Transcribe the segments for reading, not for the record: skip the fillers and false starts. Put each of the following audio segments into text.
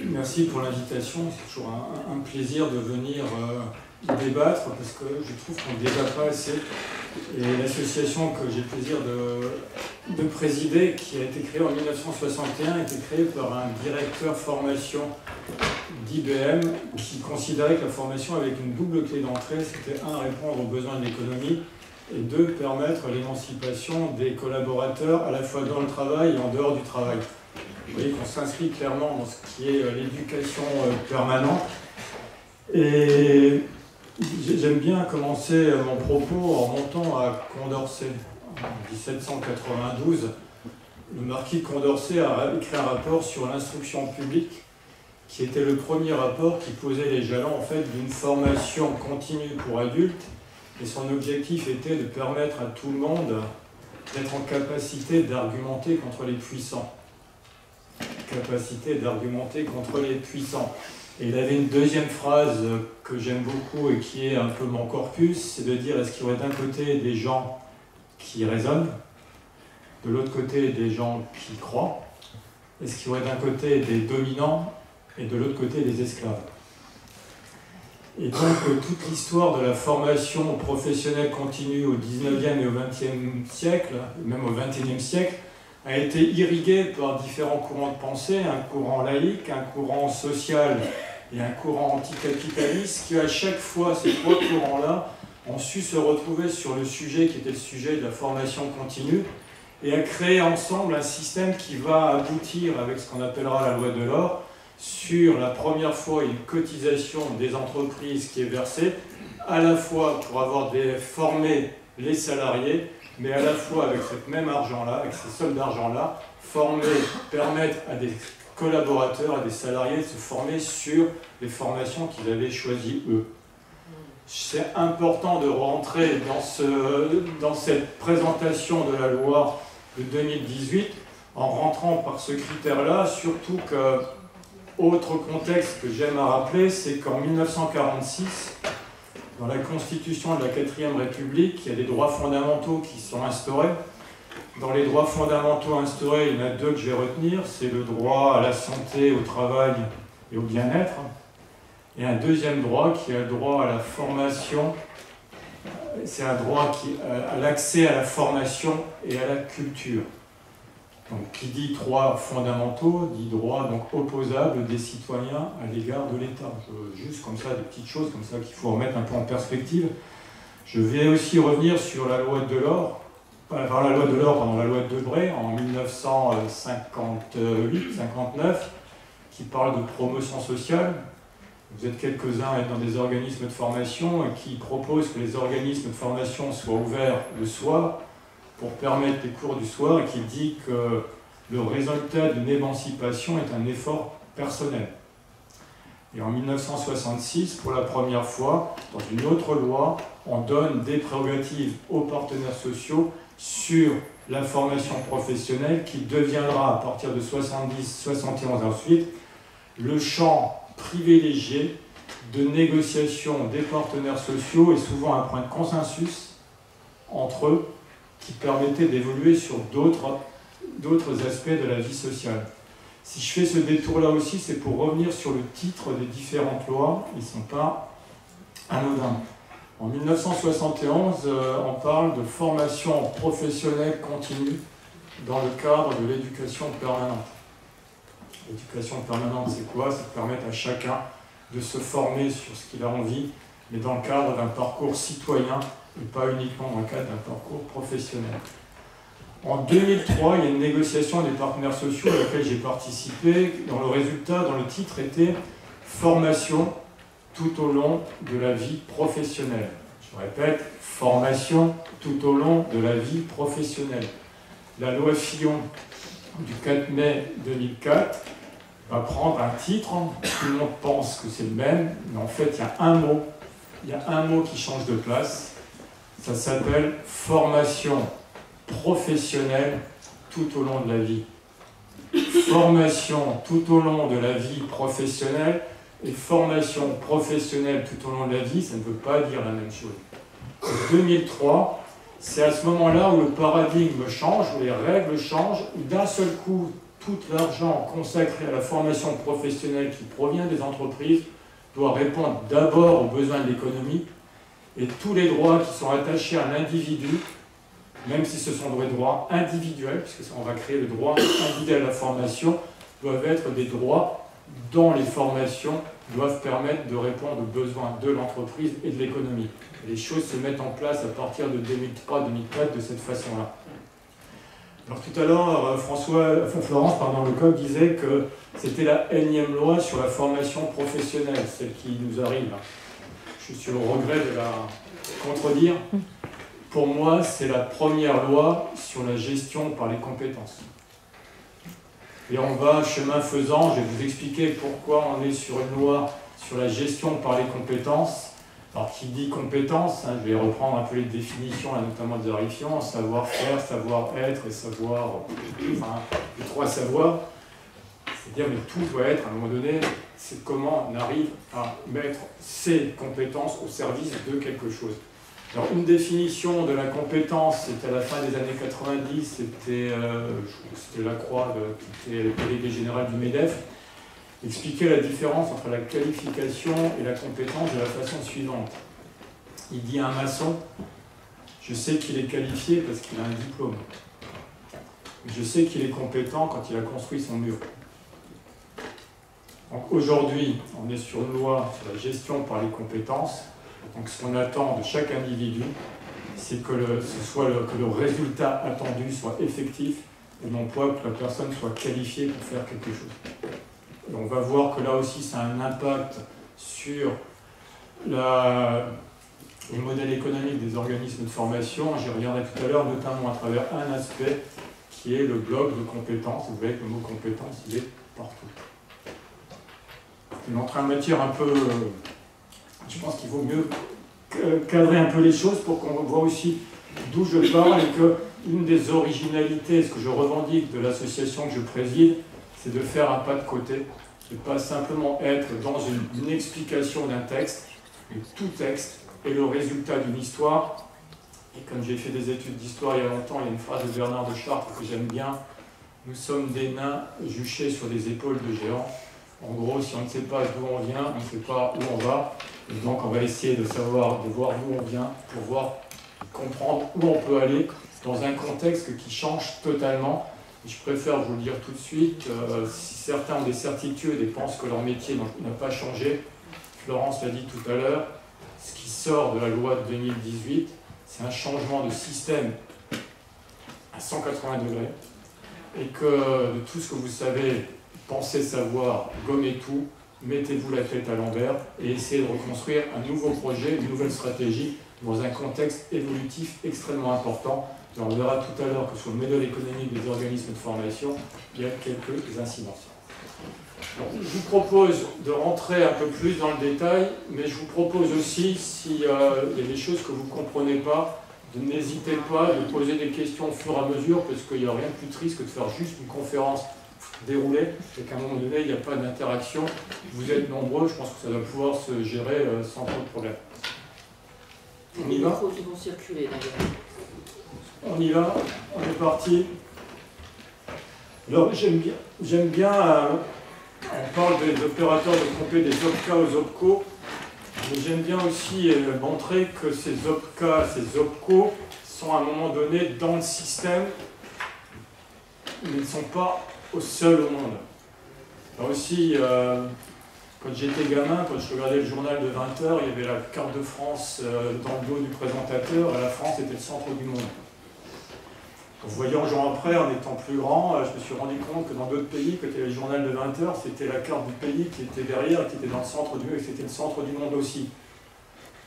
Merci pour l'invitation, c'est toujours un plaisir de venir débattre parce que je trouve qu'on ne débat pas assez. Et l'association que j'ai le plaisir de présider, qui a été créée en 1961, a été créée par un directeur formation d'IBM qui considérait que la formation avec une double clé d'entrée, c'était un, répondre aux besoins de l'économie et deux, permettre l'émancipation des collaborateurs à la fois dans le travail et en dehors du travail. Vous voyez qu'on s'inscrit clairement dans ce qui est l'éducation permanente. Et j'aime bien commencer mon propos en remontant à Condorcet. En 1792, le marquis de Condorcet a écrit un rapport sur l'instruction publique, qui était le premier rapport qui posait les jalons en fait, d'une formation continue pour adultes. Et son objectif était de permettre à tout le monde d'être en capacité d'argumenter contre les puissants. Capacité d'argumenter contre les puissants. Et il avait une deuxième phrase que j'aime beaucoup et qui est un peu mon corpus, c'est de dire est-ce qu'il y aurait d'un côté des gens qui raisonnent, de l'autre côté des gens qui croient, est-ce qu'il y aurait d'un côté des dominants et de l'autre côté des esclaves. Et donc toute l'histoire de la formation professionnelle continue au 19e et au 20e siècle, même au 21e siècle, a été irriguée par différents courants de pensée, un courant laïque, un courant social et un courant anticapitaliste, qui à chaque fois, ces trois courants-là, ont su se retrouver sur le sujet qui était le sujet de la formation continue et a créé ensemble un système qui va aboutir avec ce qu'on appellera la loi de l'or, sur la première fois une cotisation des entreprises qui est versée, à la fois pour avoir formé les salariés, mais à la fois avec ce même argent-là, avec ces sommes d'argent-là, permettre à des collaborateurs, à des salariés de se former sur les formations qu'ils avaient choisies eux. C'est important de rentrer dans cette présentation de la loi de 2018 en rentrant par ce critère-là, surtout que, autre contexte que j'aime à rappeler, c'est qu'en 1946, dans la Constitution de la 4e République, il y a des droits fondamentaux qui sont instaurés. Dans les droits fondamentaux instaurés, il y en a deux que je vais retenir. C'est le droit à la santé, au travail et au bien-être. Et un deuxième droit qui est le droit à la formation. C'est un droit à l'accès à la formation et à la culture. Donc, qui dit droits fondamentaux, dit droits donc opposables des citoyens à l'égard de l'État. Juste comme ça, des petites choses comme ça qu'il faut remettre un peu en perspective. Je vais aussi revenir sur la loi de l'or, la loi de Debré en 1958-59, qui parle de promotion sociale. Vous êtes quelques-uns à être dans des organismes de formation et qui proposent que les organismes de formation soient ouverts le soir, pour permettre les cours du soir, et qui dit que le résultat d'une émancipation est un effort personnel. Et en 1966, pour la première fois, dans une autre loi, on donne des prérogatives aux partenaires sociaux sur la formation professionnelle qui deviendra, à partir de 70-71 ensuite, le champ privilégié de négociation des partenaires sociaux et souvent un point de consensus entre eux qui permettait d'évoluer sur d'autres aspects de la vie sociale. Si je fais ce détour-là aussi, c'est pour revenir sur le titre des différentes lois, ils ne sont pas anodins. En 1971, on parle de formation professionnelle continue dans le cadre de l'éducation permanente. L'éducation permanente, c'est quoi? C'est permettre à chacun de se former sur ce qu'il a envie, mais dans le cadre d'un parcours citoyen, et pas uniquement dans le cadre d'un parcours professionnel. En 2003, il y a une négociation des partenaires sociaux à laquelle j'ai participé, dont le titre était « Formation tout au long de la vie professionnelle ». Je répète, formation tout au long de la vie professionnelle. La loi Fillon du 4 mai 2004 va prendre un titre, tout le monde pense que c'est le même, mais en fait, il y a un mot qui change de place. Ça s'appelle formation professionnelle tout au long de la vie. Formation tout au long de la vie professionnelle et formation professionnelle tout au long de la vie, ça ne veut pas dire la même chose. En 2003, c'est à ce moment-là où le paradigme change, où les règles changent, où d'un seul coup, tout l'argent consacré à la formation professionnelle qui provient des entreprises doit répondre d'abord aux besoins de l'économie, et tous les droits qui sont attachés à un individu, même si ce sont des droits individuels, puisque on va créer le droit individuel à la formation, doivent être des droits dont les formations doivent permettre de répondre aux besoins de l'entreprise et de l'économie. Les choses se mettent en place à partir de 2003-2004 de cette façon-là. Alors tout à l'heure, Florence Lecoq disait que c'était la énième loi sur la formation professionnelle, celle qui nous arrive. Je suis au regret de la contredire. Pour moi, c'est la première loi sur la gestion par les compétences. Et on va, chemin faisant, je vais vous expliquer pourquoi on est sur une loi sur la gestion par les compétences. Alors, qui dit compétences, je vais reprendre un peu les définitions, notamment des arriviants, savoir-faire, savoir-être et savoir, enfin, les trois savoirs. C'est-à-dire, mais tout doit être, à un moment donné, c'est comment on arrive à mettre ces compétences au service de quelque chose. Alors, une définition de la compétence, c'était à la fin des années 90, c'était Lacroix, qui était le délégué général du MEDEF, expliquait la différence entre la qualification et la compétence de la façon suivante. Il dit à un maçon, je sais qu'il est qualifié parce qu'il a un diplôme. Je sais qu'il est compétent quand il a construit son mur. Donc aujourd'hui, on est sur une loi sur la gestion par les compétences. Donc ce qu'on attend de chaque individu, c'est que le résultat attendu soit effectif et non pas que la personne soit qualifiée pour faire quelque chose. Et on va voir que là aussi, ça a un impact sur les modèles économiques des organismes de formation. J'y reviendrai tout à l'heure, notamment à travers un aspect qui est le bloc de compétences. Vous voyez que le mot compétence, il est partout. Je vais entrer en matière un peu... Je pense qu'il vaut mieux cadrer un peu les choses pour qu'on voit aussi d'où je parle et qu'une des originalités, ce que je revendique de l'association que je préside, c'est de faire un pas de côté, de ne pas simplement être dans une explication d'un texte, mais tout texte est le résultat d'une histoire. Et comme j'ai fait des études d'histoire il y a longtemps, il y a une phrase de Bernard de Chartres que j'aime bien, nous sommes des nains juchés sur des épaules de géants. En gros, si on ne sait pas d'où on vient, on ne sait pas où on va. Et donc, on va essayer de voir d'où on vient pour comprendre où on peut aller dans un contexte qui change totalement. Et je préfère vous le dire tout de suite, si certains ont des certitudes et pensent que leur métier n'a pas changé, Florence l'a dit tout à l'heure, ce qui sort de la loi de 2018, c'est un changement de système à 180 degrés. Et que de tout ce que vous savez, pensez savoir, gommez tout, mettez-vous la tête à l'envers et essayez de reconstruire un nouveau projet, une nouvelle stratégie dans un contexte évolutif extrêmement important. Et on verra tout à l'heure que sur le modèle économique des organismes de formation, il y a quelques incidences. Donc, je vous propose de rentrer un peu plus dans le détail, mais je vous propose aussi, s'il y a des choses que vous ne comprenez pas, n'hésitez pas de poser des questions au fur et à mesure, parce qu'il n'y a rien de plus triste que de faire juste une conférence déroulée, et qu'à un moment donné, il n'y a pas d'interaction. Vous êtes nombreux, je pense que ça va pouvoir se gérer sans trop de problème. On y va ? Les micros qui vont circuler d'ailleurs. On y va, on est parti. Alors j'aime bien on parle des opérateurs de compé, des OPCA aux OPCO, mais j'aime bien aussi montrer que ces OPCA, ces OPCO sont à un moment donné dans le système, mais ils ne sont pas au seul au monde. Là aussi, quand j'étais gamin, quand je regardais le journal de 20h, il y avait la carte de France dans le dos du présentateur, et la France était le centre du monde. En voyant Jean après, en étant plus grand, je me suis rendu compte que dans d'autres pays, quand il y avait le journal de 20h, c'était la carte du pays qui était derrière, qui était dans le centre du monde, et c'était le centre du monde aussi.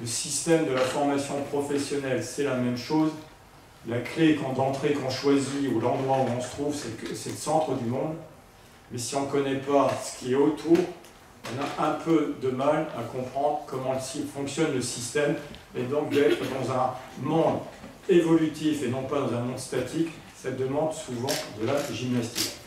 Le système de la formation professionnelle, c'est la même chose. La clé d'entrée qu'on choisit, ou l'endroit où on se trouve, c'est le centre du monde. Mais si on ne connaît pas ce qui est autour, on a un peu de mal à comprendre comment fonctionne le système, et donc d'être dans un monde évolutif et non pas dans un monde statique, ça demande souvent de la gymnastique.